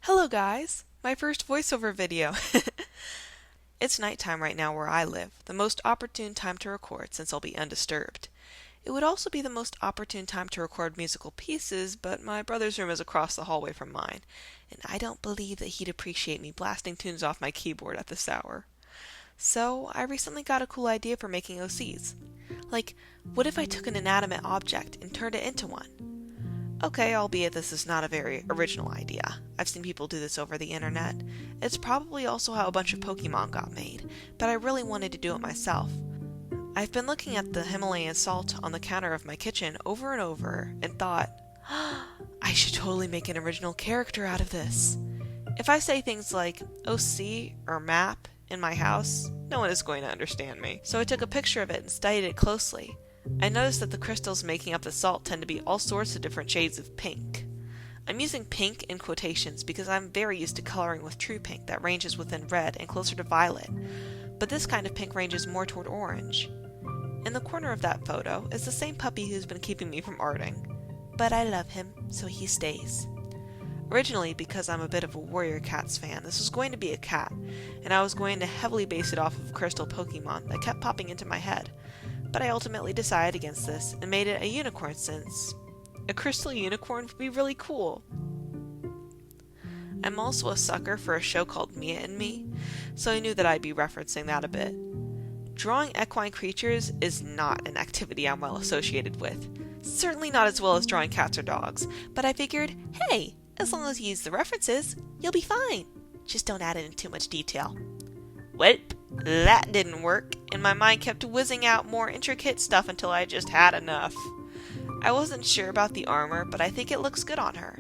Hello guys! My first voiceover video! It's nighttime right now where I live, the most opportune time to record since I'll be undisturbed. It would also be the most opportune time to record musical pieces, but my brother's room is across the hallway from mine, and I don't believe that he'd appreciate me blasting tunes off my keyboard at this hour. So I recently got a cool idea for making OCs. Like, what if I took an inanimate object and turned it into one? Okay, albeit this is not a very original idea. I've seen people do this over the internet. It's probably also how a bunch of Pokémon got made, but I really wanted to do it myself. I've been looking at the Himalayan salt on the counter of my kitchen over and over and thought, I should totally make an original character out of this. If I say things like OC or map in my house, no one is going to understand me. So I took a picture of it and studied it closely. I noticed that the crystals making up the salt tend to be all sorts of different shades of pink. I'm using pink in quotations because I'm very used to coloring with true pink that ranges within red and closer to violet, but this kind of pink ranges more toward orange. In the corner of that photo is the same puppy who's been keeping me from arting, but I love him, so he stays. Originally, because I'm a bit of a Warrior Cats fan, this was going to be a cat, and I was going to heavily base it off of crystal Pokemon that kept popping into my head. But I ultimately decided against this and made it a unicorn since a crystal unicorn would be really cool. I'm also a sucker for a show called Mia and Me, so I knew that I'd be referencing that a bit. Drawing equine creatures is not an activity I'm well associated with. Certainly not as well as drawing cats or dogs, but I figured, hey, as long as you use the references, you'll be fine. Just don't add in too much detail. Well, that didn't work, and my mind kept whizzing out more intricate stuff until I just had enough. I wasn't sure about the armor, but I think it looks good on her.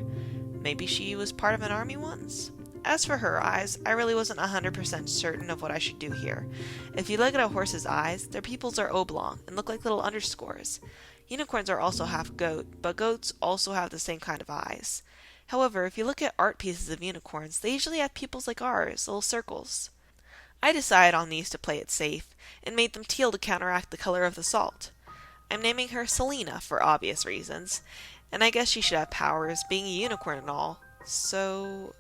Maybe she was part of an army once? As for her eyes, I really wasn't 100% certain of what I should do here. If you look at a horse's eyes, their pupils are oblong and look like little underscores. Unicorns are also half goat, but goats also have the same kind of eyes. However, if you look at art pieces of unicorns, they usually have pupils like ours, little circles. I decided on these to play it safe, and made them teal to counteract the color of the salt. I'm naming her Selena for obvious reasons, and I guess she should have powers, being a unicorn and all. So,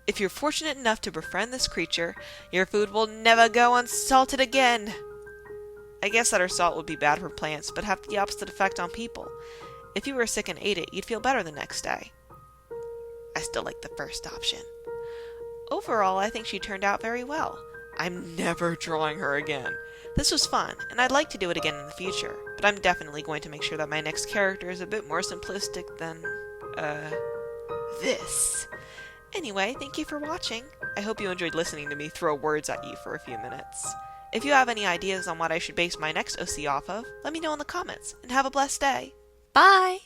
if you're fortunate enough to befriend this creature, your food will never go unsalted again! I guess that her salt would be bad for plants, but have the opposite effect on people. If you were sick and ate it, you'd feel better the next day. I still like the first option. Overall, I think she turned out very well. I'm never drawing her again. This was fun, and I'd like to do it again in the future, but I'm definitely going to make sure that my next character is a bit more simplistic than, this. Anyway, thank you for watching. I hope you enjoyed listening to me throw words at you for a few minutes. If you have any ideas on what I should base my next OC off of, let me know in the comments, and have a blessed day. Bye!